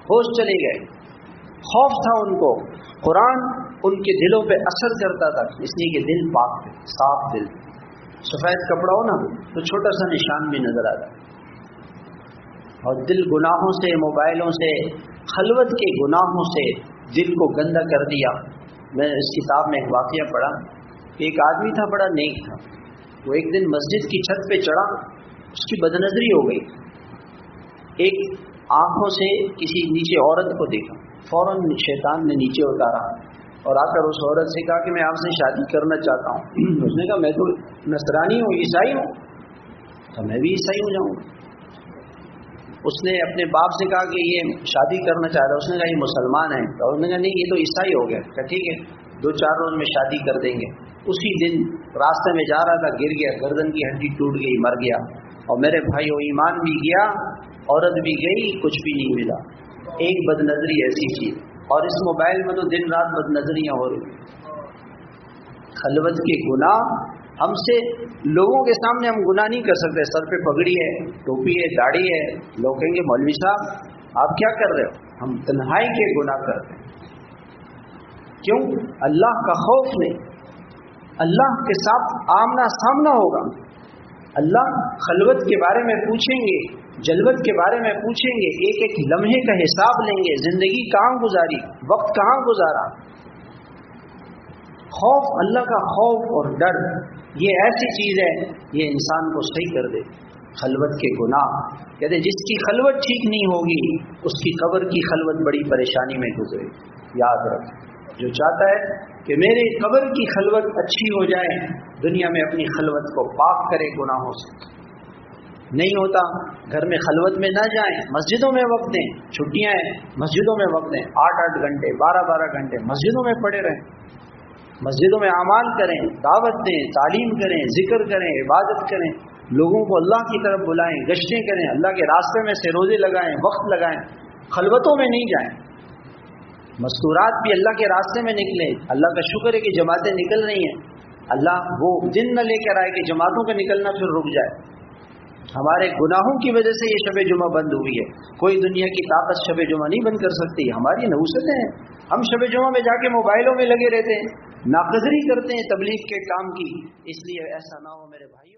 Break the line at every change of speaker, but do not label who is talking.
ہوش چلے گئے. خوف تھا ان کو. قرآن ان کے دلوں پہ اثر کرتا تھا اس لیے کہ دل پاک تھے، صاف دل. سفید کپڑا ہو نا تو چھوٹا سا نشان بھی نظر آتا. اور دل گناہوں سے، موبائلوں سے، خلوت کے گناہوں سے دل کو گندا کر دیا. میں اس کتاب میں ایک واقعہ پڑھا کہ ایک آدمی تھا، بڑا نیک تھا. وہ ایک دن مسجد کی چھت پہ چڑھا، اس کی بدنظری ہو گئی. ایک آنکھوں سے کسی نیچے عورت کو دیکھا، فوراً شیطان نے نیچے اتارا اور آ کر اس عورت سے کہا کہ میں آپ سے شادی کرنا چاہتا ہوں. اس نے کہا میں تو نصرانی ہوں، عیسائی ہوں. تو میں بھی عیسائی ہو جاؤں. اس نے اپنے باپ سے کہا کہ یہ شادی کرنا چاہ رہا ہے. اس نے کہا یہ مسلمان ہے. تو انہوں نے کہا نہیں یہ تو عیسائی ہو گیا. کہا ٹھیک ہے 2-4 روز میں شادی کر دیں گے. اسی دن راستے میں جا رہا تھا، گر گیا، گردن کی ہڈی ٹوٹ گئی، مر گیا. اور میرے بھائی وہ ایمان بھی گیا، عورت بھی گئی، کچھ بھی نہیں ملا. ایک بد نظری ایسی چیز. اور اس موبائل میں تو دن رات بد نظریاں ہو رہی. خلوت کے گناہ ہم سے، لوگوں کے سامنے ہم گناہ نہیں کر سکتے. سر پہ پگڑی ہے، ٹوپی ہے، داڑھی ہے، لوگ کہیں گے مولوی صاحب آپ کیا کر رہے ہو. ہم تنہائی کے گناہ کرتے ہیں. کیوں؟ اللہ کا خوف نہیں. اللہ کے ساتھ آمنا سامنا ہوگا. اللہ خلوت کے بارے میں پوچھیں گے، جلوت کے بارے میں پوچھیں گے، ایک ایک لمحے کا حساب لیں گے. زندگی کہاں گزاری، وقت کہاں گزارا. خوف، اللہ کا خوف اور ڈر یہ ایسی چیز ہے یہ انسان کو صحیح کر دے. خلوت کے گناہ کہتے ہیں جس کی خلوت ٹھیک نہیں ہوگی اس کی قبر کی خلوت بڑی پریشانی میں گزرے. یاد رکھ، جو چاہتا ہے کہ میرے قبر کی خلوت اچھی ہو جائے، دنیا میں اپنی خلوت کو پاک کرے گناہوں سے. نہیں ہوتا، گھر میں خلوت میں نہ جائیں، مسجدوں میں وقت دیں. چھٹیاں ہیں، مسجدوں میں وقت دیں. 8-8 گھنٹے، 12-12 گھنٹے مسجدوں میں پڑے رہیں. مسجدوں میں اعمال کریں، دعوت دیں، تعلیم کریں، ذکر کریں، عبادت کریں، لوگوں کو اللہ کی طرف بلائیں، گشتیں کریں، اللہ کے راستے میں سے روزے لگائیں، وقت لگائیں. خلوتوں میں نہیں جائیں. مستورات بھی اللہ کے راستے میں نکلیں. اللہ کا شکر ہے کہ جماعتیں نکل رہی ہیں. اللہ وہ دن نہ لے کر آئے کہ جماعتوں کا نکلنا پھر رک جائے. ہمارے گناہوں کی وجہ سے یہ شب جمعہ بند ہوئی ہے. کوئی دنیا کی طاقت شب جمعہ نہیں بند کر سکتی. ہماری نحوستیں ہیں. ہم شب جمعہ میں جا کے موبائلوں میں لگے رہتے ہیں، ناقدری کرتے ہیں تبلیغ کے کام کی. اس لیے ایسا نہ ہو میرے بھائیوں.